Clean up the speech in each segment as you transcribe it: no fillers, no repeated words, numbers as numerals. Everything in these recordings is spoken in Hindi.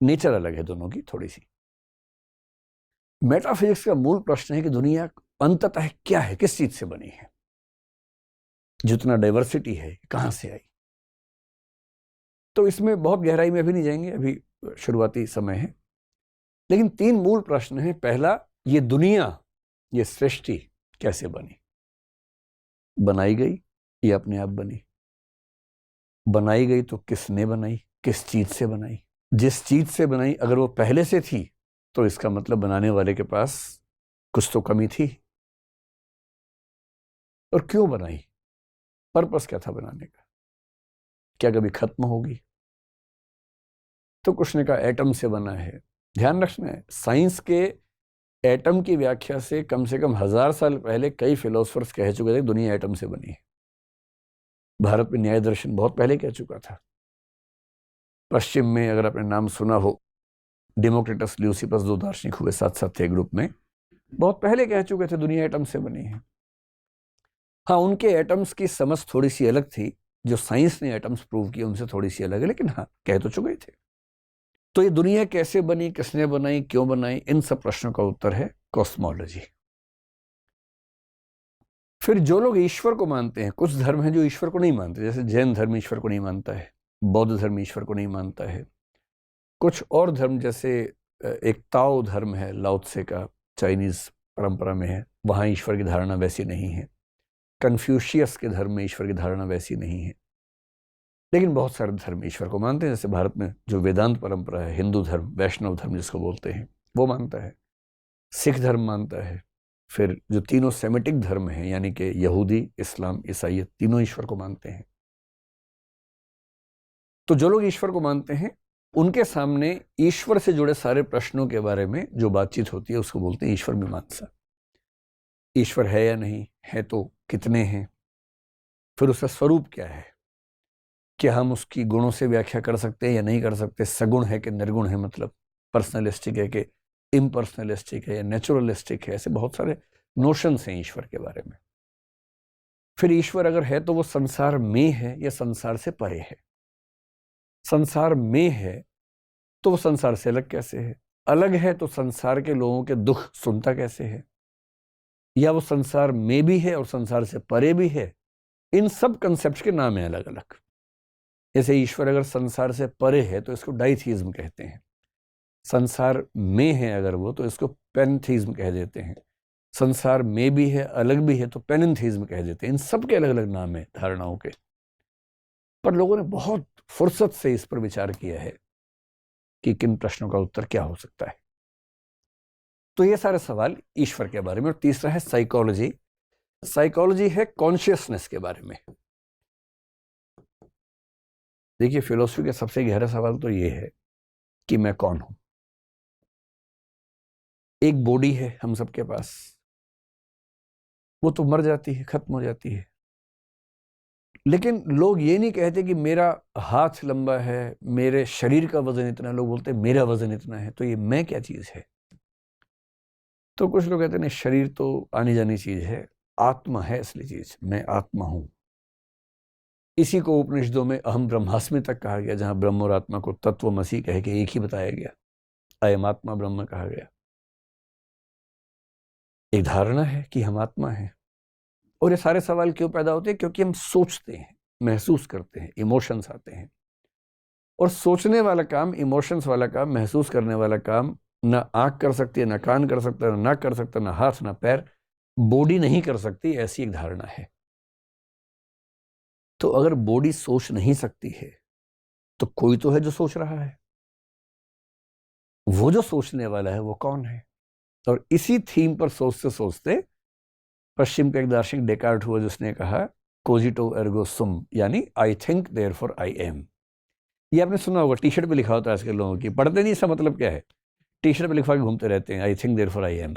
नेचर अलग है दोनों की थोड़ी सी। मेटाफिजिक्स का मूल प्रश्न है कि दुनिया अंततः क्या है, किस चीज से बनी है, जितना डाइवर्सिटी है कहां से आई। तो इसमें बहुत गहराई में अभी नहीं जाएंगे, अभी शुरुआती समय है। लेकिन 3 मूल प्रश्न हैं। पहला, ये दुनिया, ये सृष्टि कैसे बनी, बनाई गई या अपने आप बनी, बनाई गई तो किसने बनाई, किस चीज से बनाई, जिस चीज से बनाई अगर वो पहले से थी तो इसका मतलब बनाने वाले के पास कुछ तो कमी थी। और क्यों बनाई, पर्पस क्या था बनाने का, क्या कभी खत्म होगी। तो कुछ ने कहा एटम से बना है। ध्यान रखना है, साइंस के एटम की व्याख्या से कम 1000 साल पहले कई फिलोसफर्स कह चुके थे दुनिया एटम से बनी है। भारत में न्याय दर्शन बहुत पहले कह चुका था। पश्चिम में अगर आपने नाम सुना हो, डेमोक्रिटस, ल्यूसिपस, 2 दार्शनिक हुए साथ साथ थे ग्रुप में, बहुत पहले कह चुके थे दुनिया एटम से बनी है। हाँ, उनके एटम्स की समझ थोड़ी सी अलग थी, जो साइंस ने एटम्स प्रूव किए उनसे थोड़ी सी अलग है, लेकिन हाँ कह तो चुके थे। तो ये दुनिया कैसे बनी, किसने बनाई, क्यों बनाई, इन सब प्रश्नों का उत्तर है कॉस्मोलॉजी। फिर जो लोग ईश्वर को मानते हैं, कुछ धर्म हैं जो ईश्वर को नहीं मानते, जैसे जैन धर्म ईश्वर को नहीं मानता है, बौद्ध धर्म ईश्वर को नहीं मानता है। कुछ और धर्म जैसे एक ताओ धर्म है लाओ त्से का, चाइनीज परंपरा में है, वहां ईश्वर की धारणा वैसी नहीं है। कन्फ्यूशियस के धर्म में ईश्वर की धारणा वैसी नहीं है। लेकिन बहुत सारे धर्म ईश्वर को मानते हैं, जैसे भारत में जो वेदांत परंपरा है, हिंदू धर्म, वैष्णव धर्म जिसको बोलते हैं, वो मानता है। सिख धर्म मानता है। फिर जो तीनों सेमेटिक धर्म हैं, यानी कि यहूदी, इस्लाम, ईसाईयत, तीनों ईश्वर को मानते हैं। तो जो लोग ईश्वर को मानते हैं, उनके सामने ईश्वर से जुड़े सारे प्रश्नों के बारे में जो बातचीत होती है उसको बोलते हैं ईश्वर मीमांसा। ईश्वर है या नहीं है, तो कितने हैं, फिर उसका स्वरूप क्या है, क्या हम उसकी गुणों से व्याख्या कर सकते हैं या नहीं कर सकते, सगुण है कि निर्गुण है, मतलब पर्सनलिस्टिक है कि इम्पर्सनलिस्टिक है या नेचुरलिस्टिक है। ऐसे बहुत सारे नोशंस हैं ईश्वर के बारे में। फिर ईश्वर अगर है तो वो संसार में है या संसार से परे है। संसार में है तो वो संसार से अलग कैसे है, अलग है तो संसार के लोगों के दुख सुनता कैसे है, या वो संसार में भी है और संसार से परे भी है। इन सब कंसेप्ट के नाम हैं अलग अलग। जैसे ईश्वर अगर संसार से परे है तो इसको डाइथीज्म कहते हैं, संसार में है अगर वो तो इसको पैंथीज्म कह देते हैं, संसार में भी है अलग भी है तो पेनिथीज्म कह देते हैं। इन सब के अलग अलग नाम है धारणाओं के। पर लोगों ने बहुत फुर्सत से इस पर विचार किया है कि किन प्रश्नों का उत्तर क्या हो सकता है। तो ये सारे सवाल ईश्वर के बारे में। और तीसरा है साइकोलॉजी। साइकोलॉजी है कॉन्शियसनेस के बारे में। देखिए, फिलोसफी का सबसे गहरा सवाल तो ये है कि मैं कौन हूं। एक बॉडी है हम सबके पास, वो तो मर जाती है, खत्म हो जाती है। लेकिन लोग ये नहीं कहते कि मेरा हाथ लंबा है, मेरे शरीर का वजन इतना, लोग बोलते हैं मेरा वजन इतना है। तो ये मैं क्या चीज है? तो कुछ लोग कहते हैं नहीं, शरीर तो आनी जानी चीज है, आत्मा है असली चीज, मैं आत्मा हूं। इसी को उपनिषदों में अहम ब्रह्मास्मि तक कहा गया, जहां ब्रह्म और आत्मा को तत्वमसि कह के एक ही बताया गया, अयम आत्मा ब्रह्म कहा गया। एक धारणा है कि हम आत्मा है। और ये सारे सवाल क्यों पैदा होते हैं? क्योंकि हम सोचते हैं, महसूस करते हैं, इमोशंस आते हैं। और सोचने वाला काम, इमोशंस वाला काम, महसूस करने वाला काम ना आंख कर सकती है, ना कान कर सकता है, ना नाक कर सकता, ना हाथ, ना पैर, बॉडी नहीं कर सकती, ऐसी एक धारणा है। तो अगर बॉडी सोच नहीं सकती है तो कोई तो है जो सोच रहा है। वो जो सोचने वाला है वो कौन है? और इसी थीम पर सोचते सोचते पश्चिम का एक दार्शनिक डेकार्ट हुआ, जिसने कहा कोजिटो एर्गो सुम, यानी I think therefore I am. ये आपने सुना होगा, टी शर्ट पे लिखा होता है आजकल लोगों की, पढ़ते नहीं इसका मतलब क्या है, टी शर्ट पे लिखवा के घूमते रहते हैं, I think therefore I am.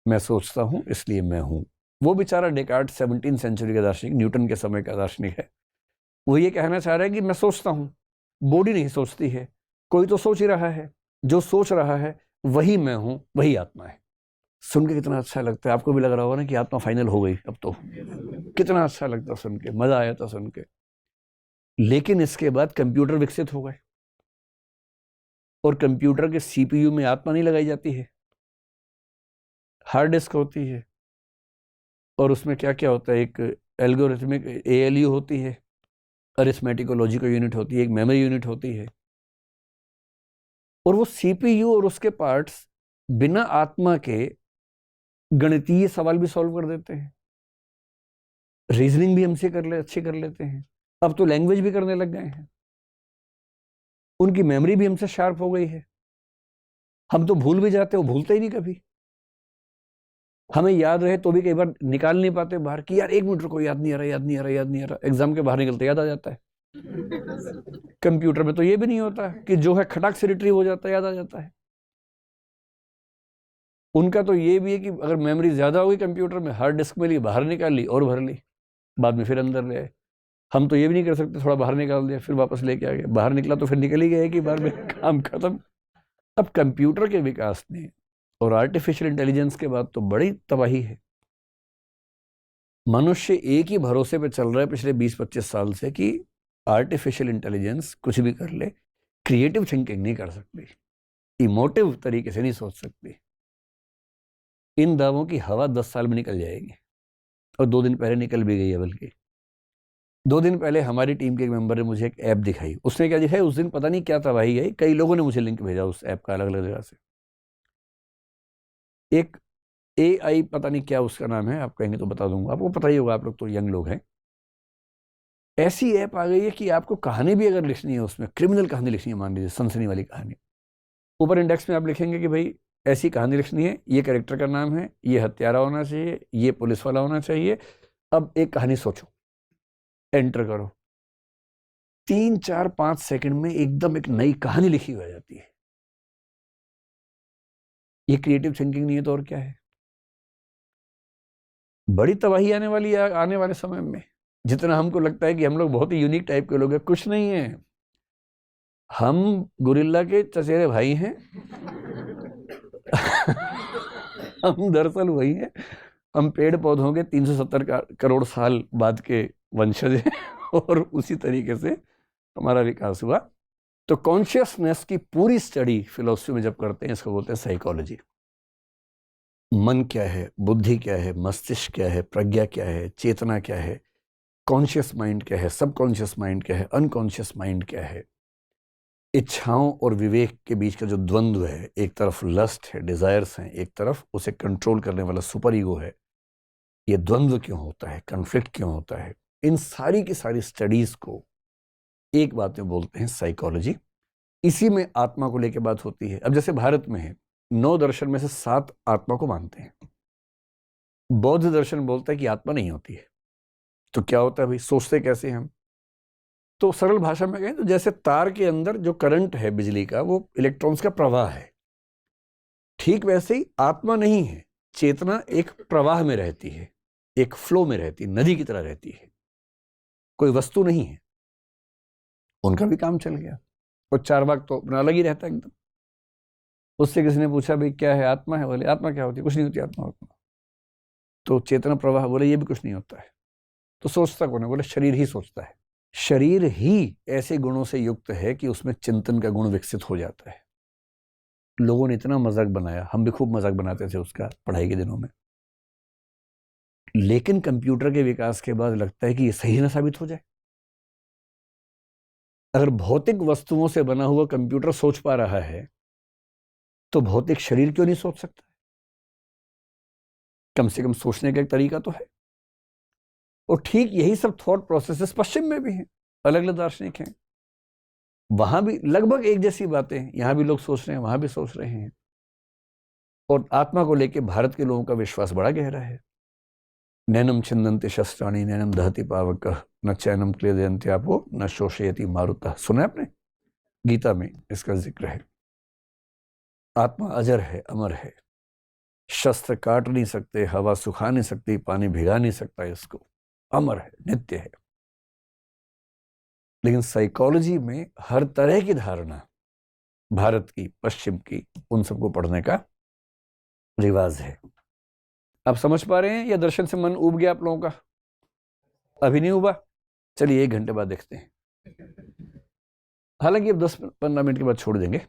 मैं सोचता हूं इसलिए मैं हूं। वो बेचारा डेकार्ट 17वीं सेंचुरी का दार्शनिक, न्यूटन के समय का दार्शनिक है। वो ये कहना चाह रहा है कि मैं सोचता हूं, बॉडी नहीं सोचती है, कोई तो सोच ही रहा है, जो सोच रहा है वही मैं हूं, वही आत्मा है। सुन के कितना अच्छा लगता है। आपको भी लग रहा होगा ना कि आत्मा फाइनल हो गई अब तो। कितना अच्छा लगता सुन के, मजा आया था सुन के। लेकिन इसके बाद कंप्यूटर विकसित हो गए, और कंप्यूटर के सीपीयू में आत्मा नहीं लगाई जाती है, हार्ड डिस्क होती है, और उसमें क्या क्या होता है, एक एल्गोरिथमिक एएलयू होती है, अरिथमेटिक और लॉजिकल यूनिट होती है, एक मेमोरी यूनिट होती है, और वो सीपीयू और उसके पार्ट्स बिना आत्मा के गणितीय सवाल भी सॉल्व कर देते हैं, रीजनिंग भी हमसे अच्छे कर लेते हैं, अब तो लैंग्वेज भी करने लग गए हैं, उनकी मेमोरी भी हमसे शार्प हो गई है, हम तो भूल भी जाते हैं, वो भूलते ही नहीं कभी, हमें याद रहे तो भी कई बार निकाल नहीं पाते बाहर कि यार 1 मिनट रुको, याद नहीं आ रहा, याद नहीं आ रहा, याद नहीं आ रहा, एग्जाम के बाहर निकलते याद आ जाता है। कंप्यूटर में तो ये भी नहीं होता कि जो है खटाक से रिट्रीव हो जाता है, याद आ जाता है। उनका तो ये भी है कि अगर मेमोरी ज्यादा होगी कंप्यूटर में, हार्ड डिस्क में ली, बाहर निकाल ली और भर ली, बाद में फिर अंदर ले आए। हम तो ये भी नहीं कर सकते, थोड़ा बाहर निकाल दिया फिर वापस लेके आ गए, बाहर निकला तो फिर निकल ही गया कि बार में काम खत्म। अब कंप्यूटर के विकास ने और आर्टिफिशियल इंटेलिजेंस के बाद तो बड़ी तबाही है। मनुष्य एक ही भरोसे पे चल रहा है पिछले 20-25 साल से कि आर्टिफिशियल इंटेलिजेंस कुछ भी कर ले, क्रिएटिव थिंकिंग नहीं कर सकती, इमोटिव तरीके से नहीं सोच सकती। इन दावों की हवा 10 साल में निकल जाएगी, और 2 दिन पहले निकल भी गई है। बल्कि 2 दिन पहले हमारी टीम के एक मेंबर ने मुझे एक ऐप दिखाई। उसने क्या दिखाई, उस दिन पता नहीं क्या तबाही आई, कई लोगों ने मुझे लिंक भेजा उस ऐप का अलग अलग जगह से। एक AI, पता नहीं क्या उसका नाम है, आप कहेंगे तो बता दूंगा, आपको पता ही होगा, आप लोग तो यंग लोग हैं। ऐसी ऐप आ गई है कि आपको कहानी भी अगर लिखनी है, उसमें क्रिमिनल कहानी लिखनी है, मान लीजिए सनसनी वाली कहानी, ऊपर इंडेक्स में आप लिखेंगे कि भाई ऐसी कहानी लिखनी है, ये कैरेक्टर का नाम है, ये हत्यारा होना चाहिए, ये पुलिस वाला होना चाहिए, अब एक कहानी सोचो, एंटर करो, 3-4-5 सेकंड में एकदम एक नई कहानी लिखी हो जाती है। ये क्रिएटिव थिंकिंग नहीं है तो और क्या है। बड़ी तबाही आने वाली है आने वाले समय में। जितना हमको लगता है कि हम लोग बहुत ही यूनिक टाइप के लोग हैं, कुछ नहीं है, हम गोरिल्ला के चचेरे भाई हैं। हम दरअसल वही हैं, हम पेड़ पौधों के 370 करोड़ साल बाद के वंशज हैं, और उसी तरीके से हमारा विकास हुआ। तो कॉन्शियसनेस की पूरी स्टडी फिलोसफी में जब करते हैं, इसको बोलते हैं साइकोलॉजी। मन क्या है, बुद्धि क्या है, मस्तिष्क क्या है, प्रज्ञा क्या है, चेतना क्या है, कॉन्शियस माइंड क्या है, सबकॉन्शियस माइंड क्या है, अनकॉन्शियस माइंड क्या है, इच्छाओं और विवेक के बीच का जो द्वंद्व है, एक तरफ लस्ट है, डिजायर्स हैं, एक तरफ उसे कंट्रोल करने वाला सुपर ईगो है, ये द्वंद्व क्यों होता है, कन्फ्लिक्ट क्यों होता है, इन सारी की सारी स्टडीज को एक बात में बोलते हैं साइकोलॉजी। इसी में आत्मा को लेकर बात होती है। अब जैसे भारत में है, 9 दर्शन में से 7 आत्मा को मानते हैं। बौद्ध दर्शन बोलता है कि आत्मा नहीं होती है। तो क्या होता है भाई, सोचते कैसे हम? तो सरल भाषा में कहें तो जैसे तार के अंदर जो करंट है बिजली का, वो इलेक्ट्रॉन्स का प्रवाह है, ठीक वैसे ही आत्मा नहीं है, चेतना एक प्रवाह में रहती है, एक फ्लो में रहती है, नदी की तरह रहती है, कोई वस्तु नहीं है। उनका भी काम चल गया। और चारवाक तो अपना अलग ही रहता है एकदम। उससे किसी ने पूछा भाई क्या है आत्मा है, बोले आत्मा क्या होती है, कुछ नहीं होती आत्मा। तो चेतना प्रवाह, बोले ये भी कुछ नहीं होता है। तो सोचता कौन है, बोले शरीर ही सोचता है। शरीर ही ऐसे गुणों से युक्त है कि उसमें चिंतन का गुण विकसित हो जाता है। लोगों ने इतना मजाक बनाया, हम भी खूब मजाक बनाते थे उसका पढ़ाई के दिनों में, लेकिन कंप्यूटर के विकास के बाद लगता है कि ये सही ना साबित हो जाए। अगर भौतिक वस्तुओं से बना हुआ कंप्यूटर सोच पा रहा है, तो भौतिक शरीर क्यों नहीं सोच सकता? कम से कम सोचने का एक तरीका तो है। और ठीक यही सब थॉट प्रोसेसेस पश्चिम में भी हैं, अलग अलग दार्शनिक हैं, वहां भी लगभग एक जैसी बातें हैं। यहां भी लोग सोच रहे हैं, वहां भी सोच रहे हैं। और आत्मा को लेकर भारत के लोगों का विश्वास बड़ा गहरा है। नैनम छिन्दन्ति शस्त्राणि नैनम दहति पावकः न चैनम क्लेदयन्ति आपो न शोषयति मारुतः। सुना है आपने? गीता में इसका जिक्र है। आत्मा अजर है, अमर है, शस्त्र काट नहीं सकते, हवा सुखा नहीं सकती, पानी भिगा नहीं सकता इसको, अमर है, नित्य है। लेकिन साइकोलॉजी में हर तरह की धारणा, भारत की, पश्चिम की, उन सबको पढ़ने का रिवाज है। आप समझ पा रहे हैं या दर्शन से मन उब गया आप लोगों का? अभी नहीं उबा? चलिए 1 घंटे बाद देखते हैं। हालांकि अब 10-15 मिनट के बाद छोड़ देंगे।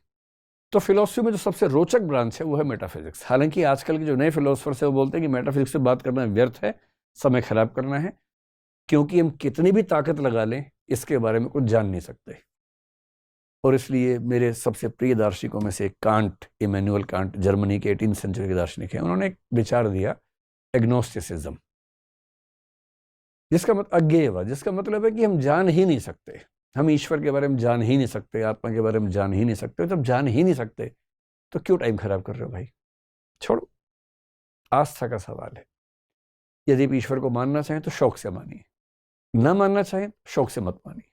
तो फिलॉसफी में जो सबसे रोचक ब्रांच है वो है मेटाफिजिक्स। हालांकि आजकल के जो नए फिलोसफर्स है वो बोलते हैं कि मेटाफिजिक्स से बात करना व्यर्थ है, समय खराब करना है, क्योंकि हम कितनी भी ताकत लगा लें इसके बारे में कुछ जान नहीं सकते। और इसलिए मेरे सबसे प्रिय दार्शनिकों में से कांट, इमैनुअल कांट, जर्मनी के 18वीं सेंचुरी के दार्शनिक हैं, उन्होंने एक विचार दिया एग्नोस्टिसिज्म, जिसका मतलब अज्ञेयवाद, जिसका मतलब है कि हम जान ही नहीं सकते, हम ईश्वर के बारे में जान ही नहीं सकते, आत्मा के बारे में जान ही नहीं सकते। जब जान ही नहीं सकते तो क्यों टाइम खराब कर रहे हो भाई, छोड़ो। आस्था का सवाल है। यदि आप ईश्वर को मानना चाहें तो शौक से मानिए, ना मानना चाहें शौक से मत मानिए,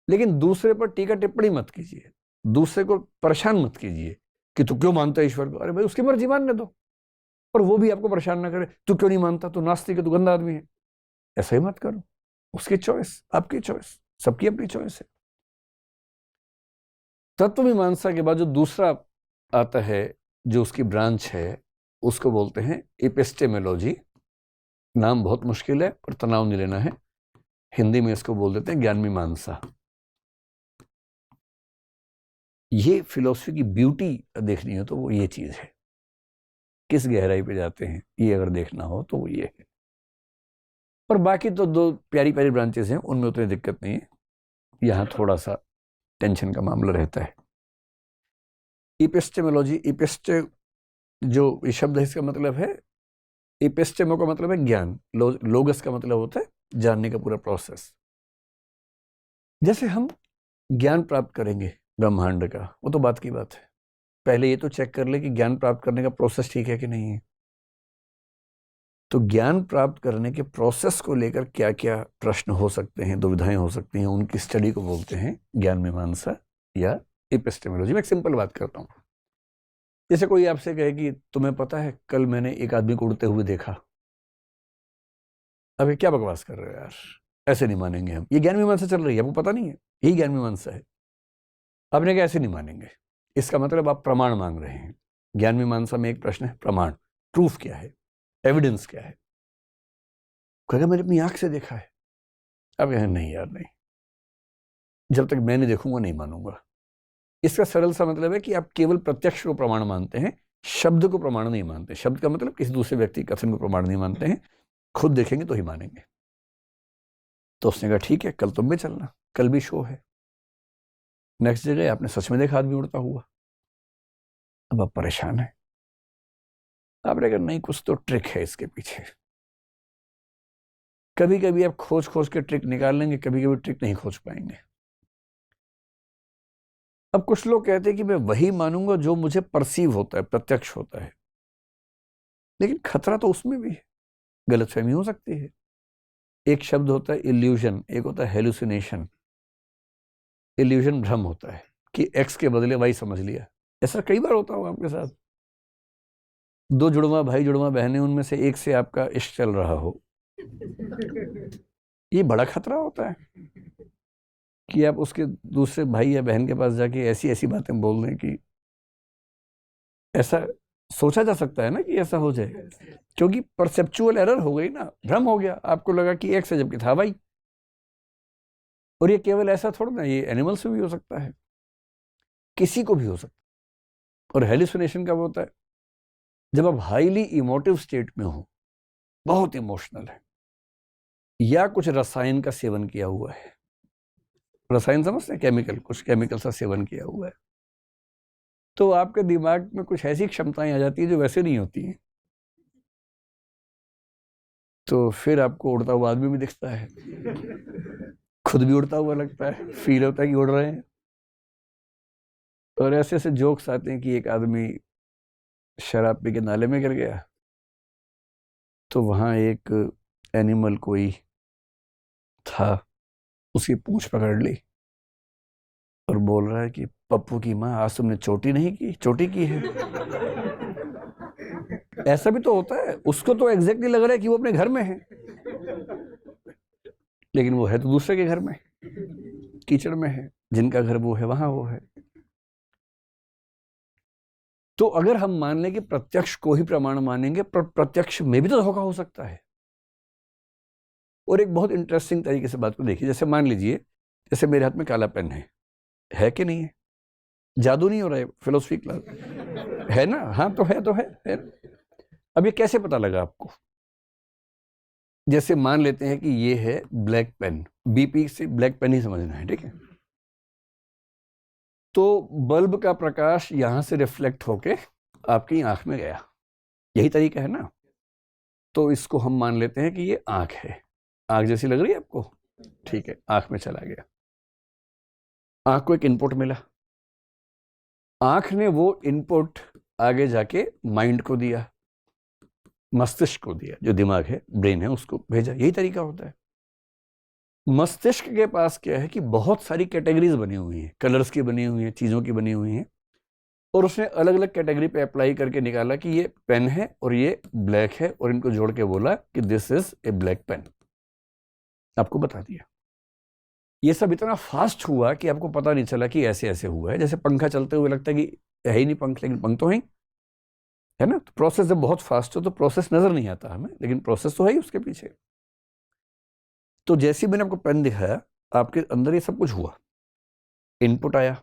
लेकिन दूसरे पर टीका टिप्पणी मत कीजिए, दूसरे को परेशान मत कीजिए कि तू क्यों मानता है ईश्वर को। अरे भाई उसकी मर्जी मानने दो, और वो भी आपको परेशान ना करे, तू क्यों नहीं मानता, तू नास्तिक है, तू गंदा आदमी है। ऐसा ही मत करो, उसकी चॉइस, आपकी चॉइस, सबकी अपनी चॉइस है। तत्वमीमांसा के बाद जो दूसरा आता है, जो उसकी ब्रांच है, उसको बोलते हैं एपिस्टेमोलॉजी। नाम बहुत मुश्किल है पर तनाव नहीं लेना है, हिंदी में इसको बोल देते हैं ज्ञान मीमांसा। ये फिलॉसफी की ब्यूटी देखनी हो तो वो ये चीज है, किस गहराई पे जाते हैं ये अगर देखना हो तो वो ये है। और बाकी तो दो प्यारी प्यारी ब्रांचेस हैं, उनमें उतनी दिक्कत नहीं है, यहाँ थोड़ा सा टेंशन का मामला रहता है। एपिस्टेमोलॉजी, एपिस्टे जो शब्द है इसका मतलब है, एपिस्टेमो का मतलब है ज्ञान, लोगस का मतलब होता है जानने का पूरा प्रोसेस। जैसे हम ज्ञान प्राप्त करेंगे ब्रह्मांड का, वो तो बात की बात है, पहले ये तो चेक कर ले कि ज्ञान प्राप्त करने का प्रोसेस ठीक है कि नहीं है। तो ज्ञान प्राप्त करने के प्रोसेस को लेकर क्या क्या प्रश्न हो सकते हैं, दुविधाएं हो सकती हैं, उनकी स्टडी को बोलते हैं ज्ञान मीमांसा या एपिस्टेमोलॉजी। मैं एक सिंपल बात करता हूँ। जैसे कोई आपसे कहे कि तुम्हें पता है कल मैंने एक आदमी को उड़ते हुए देखा। अब ये क्या बकवास कर रहे हो यार, ऐसे नहीं मानेंगे हम, ये ज्ञान मीमांसा चल रही है, आपको पता नहीं है, यही ज्ञान मीमांसा है। आपने कहा ऐसे नहीं मानेंगे, इसका मतलब आप प्रमाण मांग रहे हैं। ज्ञान मीमांसा में एक प्रश्न है प्रमाण, प्रूफ क्या है, एविडेंस क्या है। कहेगा मैंने अपनी आंख से देखा है। अब कहें नहीं यार नहीं, जब तक मैं नहीं देखूंगा नहीं मानूंगा। इसका सरल सा मतलब है कि आप केवल प्रत्यक्ष को प्रमाण मानते हैं, शब्द को प्रमाण नहीं मानते। शब्द का मतलब किसी दूसरे व्यक्ति के कथन को प्रमाण नहीं मानते हैं, खुद देखेंगे तो ही मानेंगे। तो उसने कहा ठीक है कल तुम भी चलना, कल भी शो है। नेक्स्ट जगह आपने सच में देखा आदमी उड़ता हुआ। अब आप परेशान है, आपने कहा नहीं कुछ तो ट्रिक है इसके पीछे। कभी कभी आप खोज खोज के ट्रिक निकाल लेंगे, कभी कभी ट्रिक नहीं खोज पाएंगे। अब कुछ लोग कहते हैं कि मैं वही मानूंगा जो मुझे परसीव होता है, प्रत्यक्ष होता है, लेकिन खतरा तो उसमें भी है, गलतफहमी हो सकती है। एक शब्द होता है इल्यूजन, एक होता है हेलुसिनेशन। इल्यूजन भ्रम होता है कि एक्स के बदले वाई समझ लिया। ऐसा कई बार होता होगा आपके साथ, दो जुड़वा भाई जुड़वा बहनें, उनमें से एक से आपका इश्क चल रहा हो। ये बड़ा खतरा होता है कि आप उसके दूसरे भाई या बहन के पास जाके ऐसी ऐसी बातें बोल दें कि ऐसा सोचा जा सकता है ना कि ऐसा हो जाए, क्योंकि परसेप्चुअल एरर हो गई ना, भ्रम हो गया, आपको लगा कि एक्स है जबकि था वाई। और ये केवल ऐसा थोड़ा ना, ये एनिमल्स में भी हो सकता है, किसी को भी हो सकता है। और हेलुसिनेशन कब होता है? जब आप हाईली इमोटिव स्टेट में हो, बहुत इमोशनल है, या कुछ रसायन का सेवन किया हुआ है। रसायन समझते हैं, केमिकल, कुछ केमिकल का सेवन किया हुआ है, तो आपके दिमाग में कुछ ऐसी क्षमताएं आ जाती है जो वैसे नहीं होती हैं। तो फिर आपको उड़ता हुआ आदमी भी दिखता है, खुद भी उड़ता हुआ लगता है, फील होता है कि उड़ रहे हैं। और ऐसे ऐसे जोक्स आते हैं कि एक आदमी शराब पी के नाले में गिर गया, तो वहां एक एनिमल कोई था, उसकी पूंछ पकड़ ली और बोल रहा है कि पप्पू की माँ आज तुमने चोटी नहीं की, चोटी की है। ऐसा भी तो होता है, उसको तो एग्जैक्टली लग रहा है कि वो अपने घर में है, लेकिन वो है तो दूसरे के घर में, कीचड़ में है, जिनका घर वो है वहां वो है। तो अगर हम मान लें कि प्रत्यक्ष को ही प्रमाण मानेंगे, प्रत्यक्ष में भी तो धोखा हो सकता है। और एक बहुत इंटरेस्टिंग तरीके से बात को देखिए, जैसे मान लीजिए जैसे मेरे हाथ में काला पेन है कि नहीं है? जादू नहीं हो रहा है, फिलोसफी क्लास है ना? हाँ तो है, है। अब ये कैसे पता लगा आपको? जैसे मान लेते हैं कि ये है ब्लैक पेन, बीपी से ब्लैक पेन ही समझना है, ठीक है? तो बल्ब का प्रकाश यहां से रिफ्लेक्ट होके आपकी आंख में गया, यही तरीका है ना? तो इसको हम मान लेते हैं कि ये आंख है। आंख जैसी लग रही है आपको? ठीक है, आंख में चला गया। आंख को एक इनपुट मिला, आंख ने वो इनपुट आगे जाके माइंड को दिया, मस्तिष्क को दिया, जो दिमाग है, ब्रेन है, उसको भेजा। यही तरीका होता है। मस्तिष्क के पास क्या है कि बहुत सारी कैटेगरीज बनी हुई हैं, कलर्स की बनी हुई हैं, चीजों की बनी हुई हैं, और उसने अलग अलग कैटेगरी पे अप्लाई करके निकाला कि ये पेन है और ये ब्लैक है, और इनको जोड़ के बोला कि this is a black pen. आपको बता दिया। ये सब इतना फास्ट हुआ कि आपको पता नहीं चला कि ऐसे ऐसे हुआ है। जैसे पंखा चलते हुए लगता है कि है ही नहीं पंख, लेकिन पंख तो है ही, है ना? तो प्रोसेस जब बहुत फास्ट हो तो प्रोसेस नजर नहीं आता हमें, लेकिन प्रोसेस तो है ही उसके पीछे। तो जैसे ही मैंने आपको पेन दिखाया, आपके अंदर ये सब कुछ हुआ। इनपुट आया,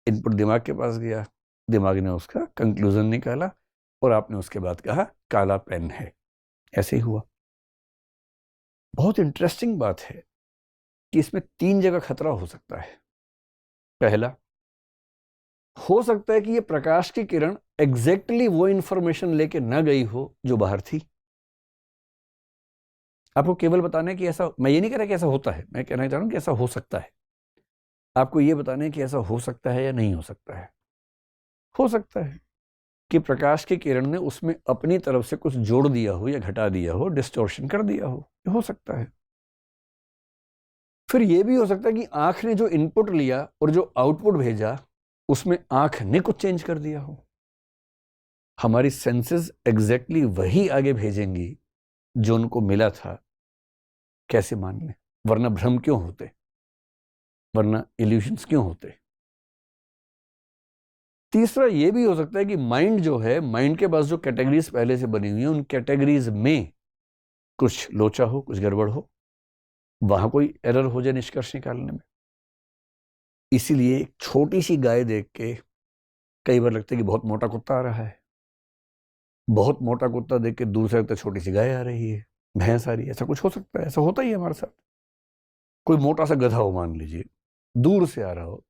इनपुट दिमाग के पास गया, दिमाग ने उसका कंक्लूजन निकाला, और आपने उसके बाद कहा काला पेन है। ऐसे ही हुआ। बहुत इंटरेस्टिंग बात है कि इसमें 3 जगह खतरा हो सकता है। पहला, हो सकता है कि ये प्रकाश की किरण एग्जैक्टली वो इंफॉर्मेशन लेके ना गई हो जो बाहर थी। आपको केवल बताना है कि ऐसा, मैं ये नहीं कह रहा कि ऐसा होता है, मैं कहना चाह रहा हूं कि ऐसा हो सकता है। आपको ये बताना है कि ऐसा हो सकता है या नहीं हो सकता है। हो सकता है कि प्रकाश की किरण ने उसमें अपनी तरफ से कुछ जोड़ दिया हो या घटा दिया हो, डिस्टॉर्शन कर दिया हो सकता है। फिर यह भी हो सकता है कि आंख ने जो इनपुट लिया और जो आउटपुट भेजा, उसमें आंख ने कुछ चेंज कर दिया हो। हमारी सेंसेस एग्जैक्टली वही आगे भेजेंगी जो उनको मिला था। कैसे मान लें? वरना भ्रम क्यों होते, वरना इल्यूशंस क्यों होते? तीसरा ये भी हो सकता है कि माइंड जो है, माइंड के पास जो कैटेगरीज पहले से बनी हुई है, उन कैटेगरीज में कुछ लोचा हो, कुछ गड़बड़ हो, वहां कोई एरर हो जाए निष्कर्ष निकालने में। इसीलिए एक छोटी सी गाय देख के कई बार लगता है कि बहुत मोटा कुत्ता आ रहा है, बहुत मोटा कुत्ता देख के दूर से लगता है छोटी सी गाय आ रही है, भैंस आ रही है। ऐसा कुछ हो सकता है, ऐसा होता ही है हमारे साथ। कोई मोटा सा गधा हो, मान लीजिए, दूर से आ रहा हो,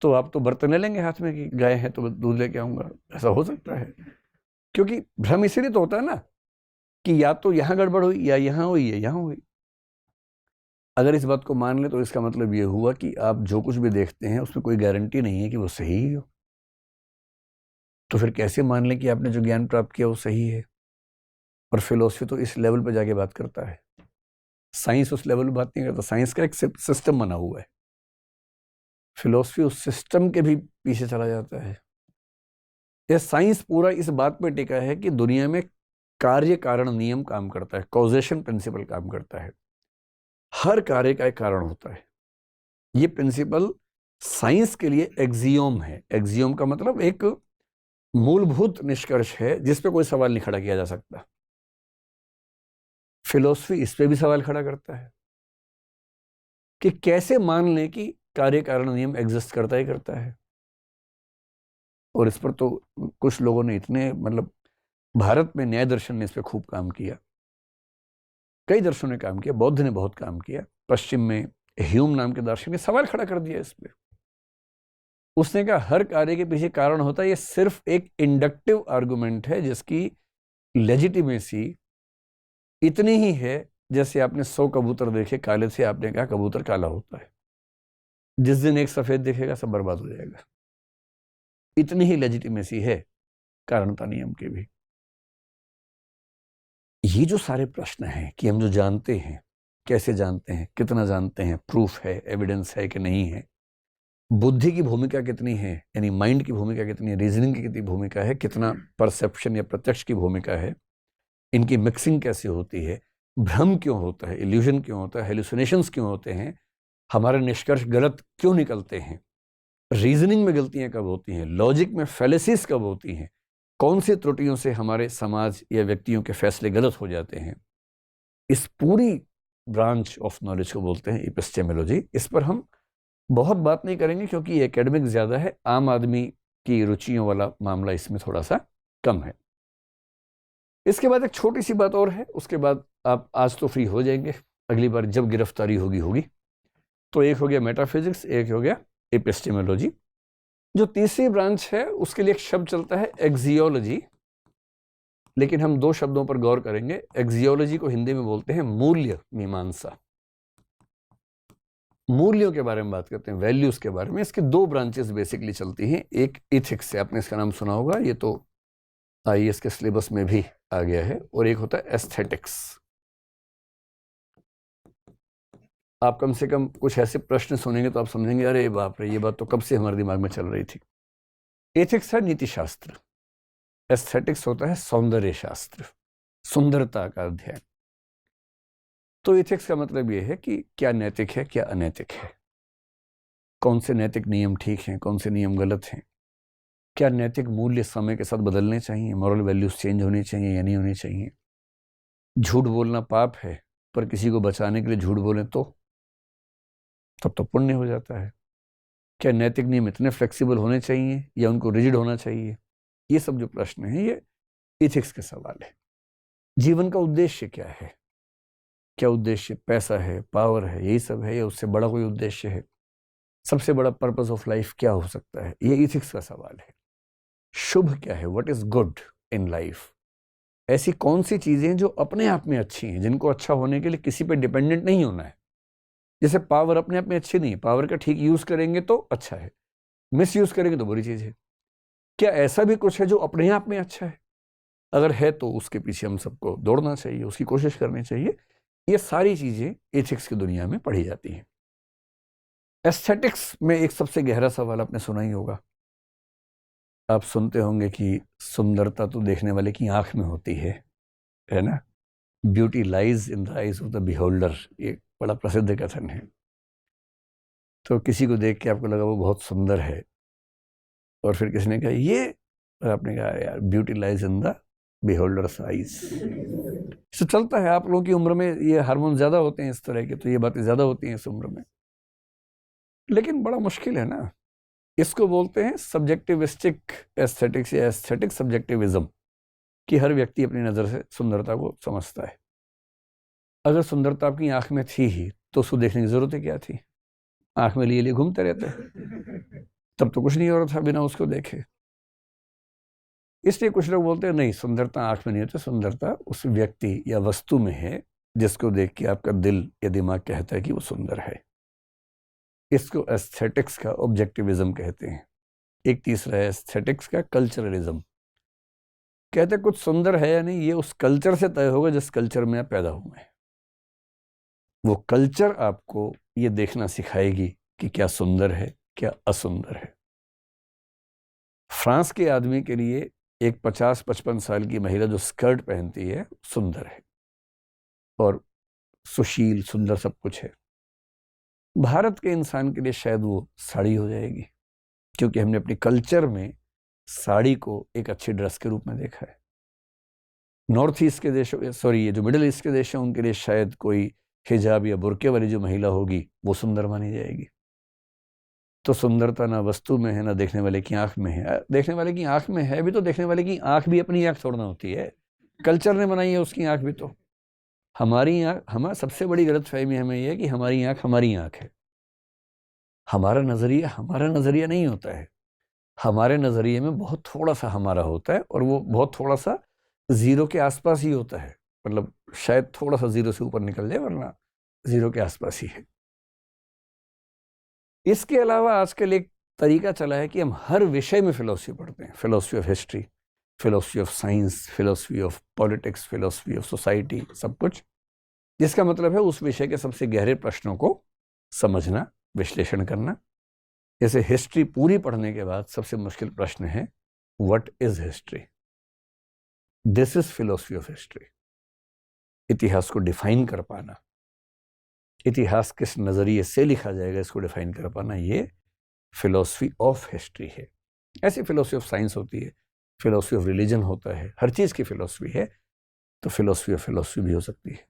तो आप तो बर्तन ले लेंगे हाथ में कि गाय है तो दूध लेके आऊंगा। ऐसा हो सकता है, क्योंकि भ्रम इसीलिए तो होता है ना कि या तो यहां गड़बड़ हुई, या यहां हुई, या यहां हुई। अगर इस बात को मान ले तो इसका मतलब यह हुआ कि आप जो कुछ भी देखते हैं उसमें कोई गारंटी नहीं है कि वो सही ही हो। तो फिर कैसे मान लें कि आपने जो ज्ञान प्राप्त किया वो सही है? और फिलोसफी तो इस लेवल पर जाके बात करता है, साइंस उस लेवल पर बात नहीं करता। साइंस का एक सिस्टम बना हुआ है, फिलोसफी उस सिस्टम के भी पीछे चला जाता है। यह साइंस पूरा इस बात पे टिका है कि दुनिया में कार्य कारण नियम काम करता है, कॉजेशन प्रिंसिपल काम करता है। हर कार्य का एक कारण होता है। ये प्रिंसिपल साइंस के लिए एक्सियोम है। एक्सियोम का मतलब एक मूलभूत निष्कर्ष है जिस पे कोई सवाल नहीं खड़ा किया जा सकता। फिलोसफी इस पे भी सवाल खड़ा करता है कि कैसे मान लें कि कार्य कारण नियम एग्जिस्ट करता ही करता है। और इस पर तो कुछ लोगों ने इतने, मतलब भारत में न्याय दर्शन ने इस पर खूब काम किया, कई दर्शनों ने काम किया, बौद्ध ने बहुत काम किया, पश्चिम में ह्यूम नाम के दार्शनिक ने सवाल खड़ा कर दिया इस पे। उसने कहा हर कार्य के पीछे कारण होता है, ये सिर्फ एक इंडक्टिव आर्गुमेंट है जिसकी लेजिटिमेसी इतनी ही है जैसे आपने 100 कबूतर देखे काले से, आपने कहा कबूतर काला होता है। जिस दिन एक सफेद देखेगा सब बर्बाद हो जाएगा। इतनी ही लेजिटिमेसी है कारणता नियम के भी। ये जो सारे प्रश्न हैं कि हम जो जानते हैं, कैसे जानते हैं, कितना जानते हैं, प्रूफ है, एविडेंस है कि नहीं है, बुद्धि की भूमिका कितनी है, यानी माइंड की भूमिका कितनी है, रीजनिंग की कितनी भूमिका है, कितना परसेप्शन या प्रत्यक्ष की भूमिका है, इनकी मिक्सिंग कैसे होती है, भ्रम क्यों होता है, इल्यूजन क्यों होता है, हेलुसिनेशंस क्यों होते हैं, हमारे निष्कर्ष गलत क्यों निकलते हैं, रीजनिंग में गलतियां कब होती हैं, लॉजिक में फेलिसिस कब होती हैं, कौन सी त्रुटियों से हमारे समाज या व्यक्तियों के फैसले गलत हो जाते हैं, इस पूरी ब्रांच ऑफ नॉलेज को बोलते हैं एपिस्टेमोलॉजी। इस पर हम बहुत बात नहीं करेंगे क्योंकि ये एकेडमिक ज़्यादा है, आम आदमी की रुचियों वाला मामला इसमें थोड़ा सा कम है। इसके बाद एक छोटी सी बात और है, उसके बाद आप आज तो फ्री हो जाएंगे, अगली बार जब गिरफ्तारी होगी। तो एक हो गया मेटाफिजिक्स, एक हो गया एपिस्टेमोलॉजी। जो तीसरी ब्रांच है उसके लिए एक शब्द चलता है एक्सियोलॉजी, लेकिन हम दो शब्दों पर गौर करेंगे। एक्सियोलॉजी को हिंदी में बोलते हैं मूल्य मीमांसा। मूल्यों के बारे में बात करते हैं, वैल्यूज के बारे में। इसके दो ब्रांचेस बेसिकली चलती हैं। एक इथिक्स से, आपने इसका नाम सुना होगा, ये तो आईएएस के सिलेबस में भी आ गया है, और एक होता है एस्थेटिक्स। आप कम से कम कुछ ऐसे प्रश्न सुनेंगे तो आप समझेंगे अरे बाप रे, ये बात तो कब से हमारे दिमाग में चल रही थी। एथिक्स है नीति शास्त्र, एस्थेटिक्स होता है सौंदर्य शास्त्र, सुंदरता का अध्ययन। तो एथिक्स का मतलब ये है कि क्या नैतिक है, क्या अनैतिक है, कौन से नैतिक नियम ठीक हैं, कौन से नियम गलत हैं, क्या नैतिक मूल्य समय के साथ बदलने चाहिए, मॉरल वैल्यूज चेंज होनी चाहिए या नहीं होनी चाहिए। झूठ बोलना पाप है, पर किसी को बचाने के लिए झूठ बोलें तो तब तो पुण्य हो जाता है। क्या नैतिक नियम इतने फ्लेक्सिबल होने चाहिए या उनको रिजिड होना चाहिए। ये सब जो प्रश्न हैं ये इथिक्स के सवाल है। जीवन का उद्देश्य क्या है, क्या उद्देश्य पैसा है, पावर है, यही सब है, या उससे बड़ा कोई उद्देश्य है। सबसे बड़ा पर्पस ऑफ लाइफ क्या हो सकता है, ये इथिक्स का सवाल है। शुभ क्या है, what is good in life. ऐसी कौन सी चीजें जो अपने आप में अच्छी हैं, जिनको अच्छा होने के लिए किसी पे डिपेंडेंट नहीं होना है। जैसे पावर अपने आप में अच्छी नहीं है, पावर का ठीक यूज करेंगे तो अच्छा है, मिस यूज करेंगे तो बुरी चीज है। क्या ऐसा भी कुछ है जो अपने आप में अच्छा है, अगर है तो उसके पीछे हम सबको दौड़ना चाहिए, उसकी कोशिश करनी चाहिए। ये सारी चीजें एथिक्स की दुनिया में पढ़ी जाती हैं। एस्थेटिक्स में एक सबसे गहरा सवाल आपने सुना ही होगा, आप सुनते होंगे कि सुंदरता तो देखने वाले की आंख में होती है ना। Beauty lies in the eyes of the beholder, ये बड़ा प्रसिद्ध कथन है। तो किसी को देख के आपको लगा वो बहुत सुंदर है, और फिर किसी ने कहा ये, और आपने कहा यार beauty lies in the beholder's eyes. तो चलता है, आप लोगों की उम्र में ये हार्मोन ज्यादा होते हैं इस तरह के, तो ये बातें ज्यादा होती हैं इस उम्र में। लेकिन बड़ा मुश्किल है ना, इसको बोलते हैं सब्जेक्टिविस्टिक एस्थेटिक्स या एस्थेटिक सब्जेक्टिविज्म, कि हर व्यक्ति अपनी नज़र से सुंदरता को समझता है। अगर सुंदरता आपकी आंख में थी ही तो उसको देखने की जरूरत क्या थी, आंख में लिए घूमते रहते, तब तो कुछ नहीं हो रहा था बिना उसको देखे। इसलिए कुछ लोग बोलते हैं नहीं, सुंदरता आंख में नहीं होती, सुंदरता उस व्यक्ति या वस्तु में है जिसको देख के आपका दिल या दिमाग कहता है कि वो सुंदर है। इसको एस्थेटिक्स का ऑब्जेक्टिविज्म कहते हैं। एक तीसरा है एस्थेटिक्स का कल्चरलिज्म। कहते कुछ सुंदर है या नहीं ये उस कल्चर से तय होगा जिस कल्चर में आप पैदा हुए हैं। वो कल्चर आपको ये देखना सिखाएगी कि क्या सुंदर है, क्या असुंदर है। फ्रांस के आदमी के लिए एक 50-55 साल की महिला जो स्कर्ट पहनती है सुंदर है और सुशील, सुंदर सब कुछ है। भारत के इंसान के लिए शायद वो साड़ी हो जाएगी, क्योंकि हमने अपने कल्चर में साड़ी को एक अच्छी ड्रेस के रूप में देखा है। नॉर्थ ईस्ट के देशों, ये जो मिडिल ईस्ट के देश हैं, उनके लिए शायद कोई हिजाब या बुर्के वाली जो महिला होगी वो सुंदर मानी जाएगी। तो सुंदरता ना वस्तु में है, ना देखने वाले की आंख में है। देखने वाले की आंख में है भी तो देखने वाले की आंख भी अपनी आंख छोड़ना होती है, कल्चर ने बनाई है उसकी आंख भी। तो हमारी आंख, हमारा सबसे बड़ी गलतफहमी हमें यह है कि हमारी आंख हमारी आंख है। हमारा नजरिया नहीं होता है। हमारे नजरिए में बहुत थोड़ा सा हमारा होता है, और वो बहुत थोड़ा सा जीरो के आसपास ही होता है। मतलब शायद थोड़ा सा जीरो से ऊपर निकल जाए, वरना जीरो के आसपास ही है। इसके अलावा आजकल एक तरीका चला है कि हम हर विषय में फिलॉसफी पढ़ते हैं। Philosophy of history, philosophy of science, philosophy of politics, philosophy of society, सब कुछ। जिसका मतलब है उस विषय के सबसे गहरे प्रश्नों को समझना, विश्लेषण करना। जैसे हिस्ट्री पूरी पढ़ने के बाद सबसे मुश्किल प्रश्न है what is history. This is philosophy of history. इतिहास को डिफाइन कर पाना, इतिहास किस नजरिए से लिखा जाएगा इसको डिफाइन कर पाना, ये फिलॉसफी ऑफ हिस्ट्री है। ऐसी फिलॉसफी ऑफ साइंस होती है, फिलॉसफी ऑफ रिलीजन होता है, हर चीज की फिलॉसफी है। तो फिलॉसफी ऑफ फिलॉसफी भी हो सकती है।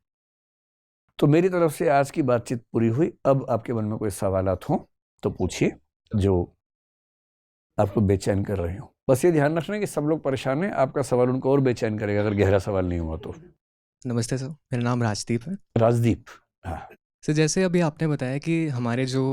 तो मेरी तरफ से आज की बातचीत पूरी हुई। अब आपके मन में कोई सवालात हों तो पूछिए जो आपको बेचैन कर रहे हो। बस ये ध्यान रखना कि सब लोग परेशान हैं, आपका सवाल उनको और बेचैन करेगा अगर गहरा सवाल नहीं हुआ तो। नमस्ते सर, मेरा नाम राजदीप है। राजदीप, हाँ। सर, जैसे अभी आपने बताया कि हमारे जो